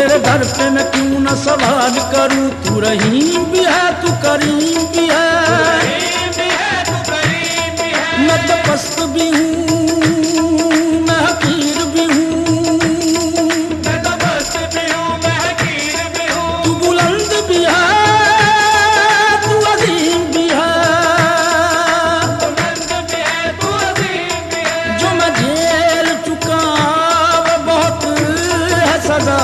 तेरे दर पे मैं क्यों न सवाल करूं, तू रहीम भी है तू करीम भी है, मैं तो पस्त भी हूँ मैं हकीर भी हूँ, मैं तो पस्त भी हूँ मैं हकीर भी हूँ, तू बुलंद भी है तू अजीम भी है, बुलंद भी है तू अजीम भी है, जो मैं झेल चुका वो बहुत है सजा।